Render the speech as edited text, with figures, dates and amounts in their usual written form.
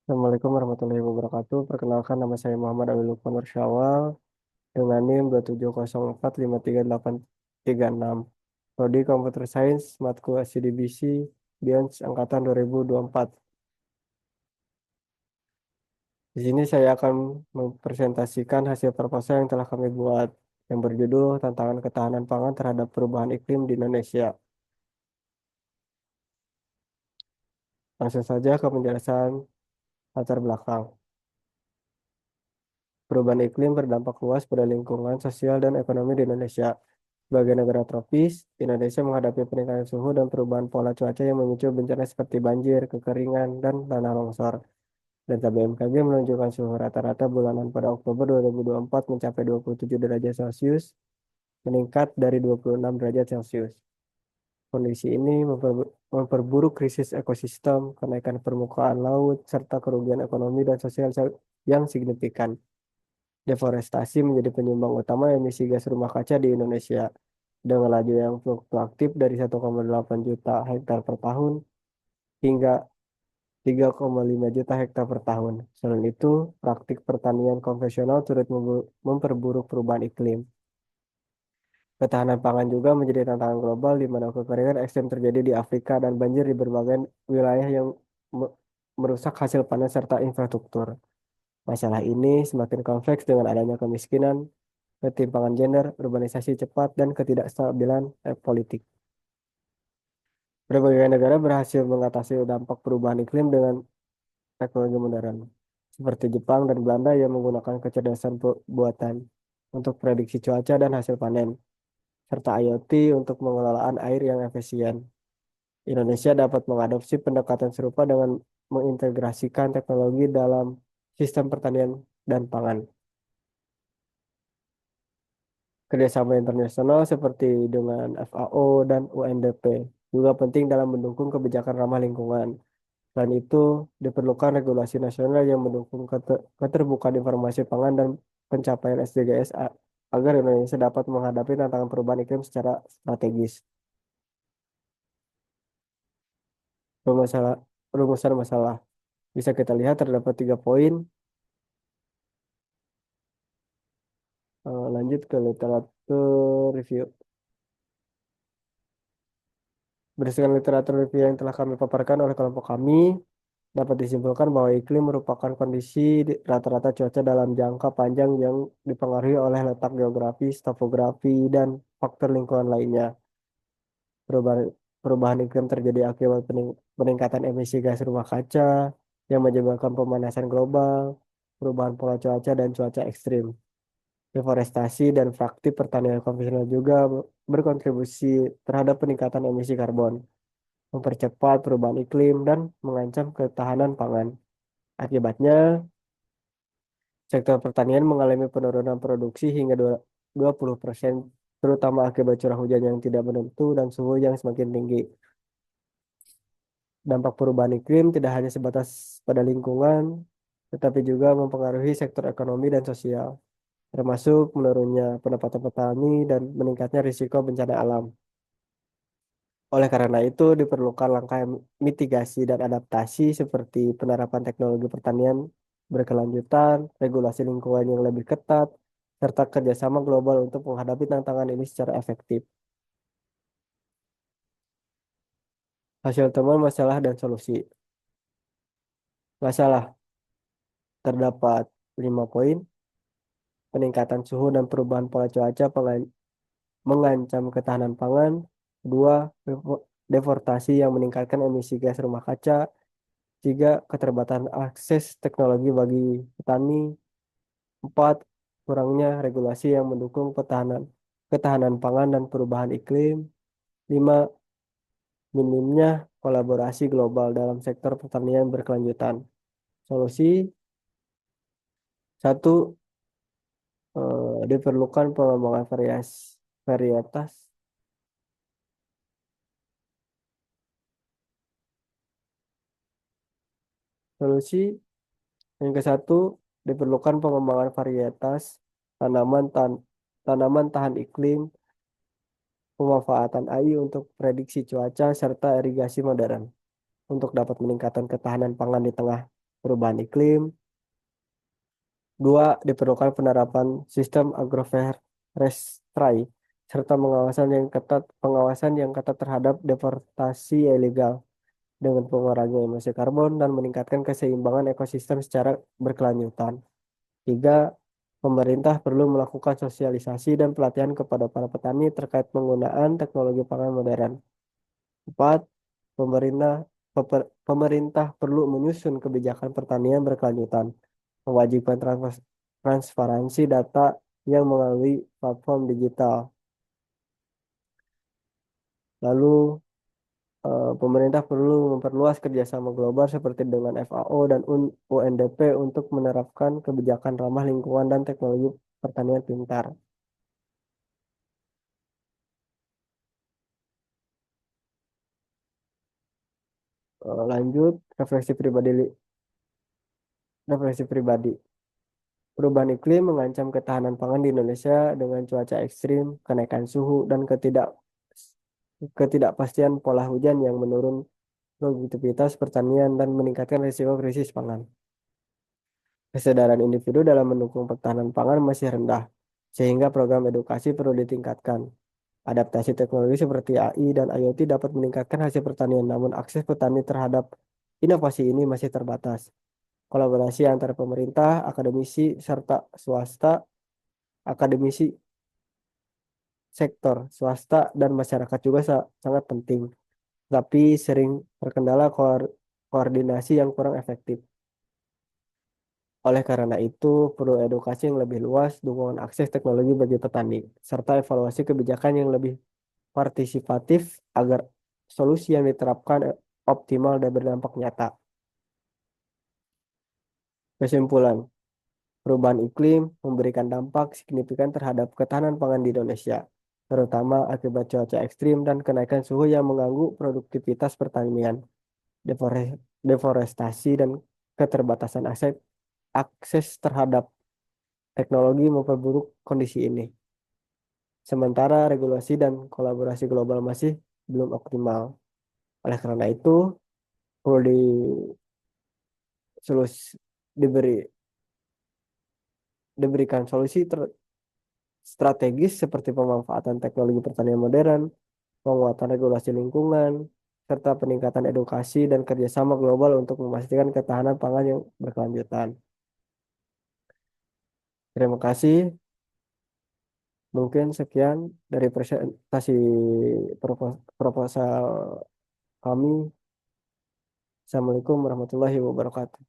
Assalamualaikum warahmatullahi wabarakatuh. Perkenalkan nama saya Muhammad Awil Lukman Warsyawal dengan NIM 270453836. Prodi Computer Science, matkul SCDBC, Bians angkatan 2024. Di sini saya akan mempresentasikan hasil proposal yang telah kami buat yang berjudul Tantangan Ketahanan Pangan Terhadap Perubahan Iklim di Indonesia. Langsung saja ke penjelasan latar belakang. Perubahan iklim berdampak luas pada lingkungan sosial dan ekonomi di Indonesia. Sebagai negara tropis, Indonesia menghadapi peningkatan suhu dan perubahan pola cuaca yang memicu bencana seperti banjir, kekeringan, dan tanah longsor. Data BMKG menunjukkan suhu rata-rata bulanan pada Oktober 2024 mencapai 27 derajat Celcius, meningkat dari 26 derajat Celcius. Kondisi ini memperburuk krisis ekosistem, kenaikan permukaan laut, serta kerugian ekonomi dan sosial yang signifikan. Deforestasi menjadi penyumbang utama emisi gas rumah kaca di Indonesia dengan laju yang fluktuatif dari 1,8 juta hektar per tahun hingga 3,5 juta hektar per tahun. Selain itu, praktik pertanian konvensional turut memperburuk perubahan iklim. Ketahanan pangan juga menjadi tantangan global di mana kekeringan ekstrem terjadi di Afrika dan banjir di berbagai wilayah yang me- merusak hasil panen serta infrastruktur. Masalah ini semakin kompleks dengan adanya kemiskinan, ketimpangan gender, urbanisasi cepat, dan ketidakstabilan politik. Berbagai negara berhasil mengatasi dampak perubahan iklim dengan teknologi modern, seperti Jepang dan Belanda yang menggunakan kecerdasan buatan untuk prediksi cuaca dan hasil panen, serta IoT untuk pengelolaan air yang efisien. Indonesia dapat mengadopsi pendekatan serupa dengan mengintegrasikan teknologi dalam sistem pertanian dan pangan. Kerjasama internasional seperti dengan FAO dan UNDP juga penting dalam mendukung kebijakan ramah lingkungan. Selain itu, diperlukan regulasi nasional yang mendukung keterbukaan informasi pangan dan pencapaian SDGs agar Indonesia dapat menghadapi tantangan perubahan iklim secara strategis. Masalah, rumusan masalah bisa kita lihat terdapat 3 poin. Lanjut ke literatur review. Berdasarkan literatur review yang telah kami paparkan oleh kelompok kami, dapat disimpulkan bahwa iklim merupakan kondisi rata-rata cuaca dalam jangka panjang yang dipengaruhi oleh letak geografis, topografi, dan faktor lingkungan lainnya. Perubahan, perubahan iklim terjadi akibat peningkatan emisi gas rumah kaca yang menyebabkan pemanasan global, perubahan pola cuaca, dan cuaca ekstrim. Deforestasi dan praktik pertanian konvensional juga berkontribusi terhadap peningkatan emisi karbon, mempercepat perubahan iklim, dan mengancam ketahanan pangan. Akibatnya, sektor pertanian mengalami penurunan produksi hingga 20%, terutama akibat curah hujan yang tidak menentu dan suhu yang semakin tinggi. Dampak perubahan iklim tidak hanya sebatas pada lingkungan, tetapi juga mempengaruhi sektor ekonomi dan sosial, termasuk menurunnya pendapatan petani dan meningkatnya risiko bencana alam. Oleh karena itu, diperlukan langkah mitigasi dan adaptasi seperti penerapan teknologi pertanian berkelanjutan, regulasi lingkungan yang lebih ketat, serta kerjasama global untuk menghadapi tantangan ini secara efektif. Hasil temuan masalah dan solusi. Masalah terdapat 5 poin. Peningkatan suhu dan perubahan pola cuaca mengancam ketahanan pangan. Dua, deforestasi yang meningkatkan emisi gas rumah kaca. Tiga, keterbatasan akses teknologi bagi petani. Empat, kurangnya regulasi yang mendukung ketahanan pangan dan perubahan iklim. Lima, minimnya kolaborasi global dalam sektor pertanian berkelanjutan. Solusi satu, diperlukan pengembangan varietas. Solusi yang ke satu, diperlukan pengembangan varietas tanaman tanaman tahan iklim, pemanfaatan AI untuk prediksi cuaca serta irigasi modern untuk dapat meningkatkan ketahanan pangan di tengah perubahan iklim. Dua, diperlukan penerapan sistem agroforestry serta pengawasan yang ketat terhadap deforestasi ilegal dengan pengurangan emisi karbon dan meningkatkan keseimbangan ekosistem secara berkelanjutan. Tiga, pemerintah perlu melakukan sosialisasi dan pelatihan kepada para petani terkait penggunaan teknologi pangan modern. Empat, pemerintah perlu menyusun kebijakan pertanian berkelanjutan, mewajibkan transparansi data yang melalui platform digital. Lalu, pemerintah perlu memperluas kerjasama global seperti dengan FAO dan UNDP untuk menerapkan kebijakan ramah lingkungan dan teknologi pertanian pintar. Lanjut, refleksi pribadi. Perubahan iklim mengancam ketahanan pangan di Indonesia dengan cuaca ekstrim, kenaikan suhu, dan ketidakpastian pola hujan yang menurun produktivitas pertanian dan meningkatkan risiko krisis pangan. Kesadaran individu dalam mendukung pertahanan pangan masih rendah, sehingga program edukasi perlu ditingkatkan. Adaptasi teknologi seperti AI dan IoT dapat meningkatkan hasil pertanian, namun akses petani terhadap inovasi ini masih terbatas. Kolaborasi antara pemerintah, akademisi, sektor swasta, dan masyarakat juga sangat penting, tapi sering terkendala koordinasi yang kurang efektif. Oleh karena itu, perlu edukasi yang lebih luas, dukungan akses teknologi bagi petani, serta evaluasi kebijakan yang lebih partisipatif agar solusi yang diterapkan optimal dan berdampak nyata. Kesimpulan, perubahan iklim memberikan dampak signifikan terhadap ketahanan pangan di Indonesia, terutama akibat cuaca ekstrim dan kenaikan suhu yang mengganggu produktivitas pertanian, deforestasi, dan keterbatasan akses terhadap teknologi memperburuk kondisi ini. Sementara regulasi dan kolaborasi global masih belum optimal. Oleh karena itu, perlu diberi diberikan solusi strategis seperti pemanfaatan teknologi pertanian modern, penguatan regulasi lingkungan, serta peningkatan edukasi dan kerjasama global untuk memastikan ketahanan pangan yang berkelanjutan. Terima kasih. Mungkin sekian dari presentasi proposal kami. Assalamualaikum warahmatullahi wabarakatuh.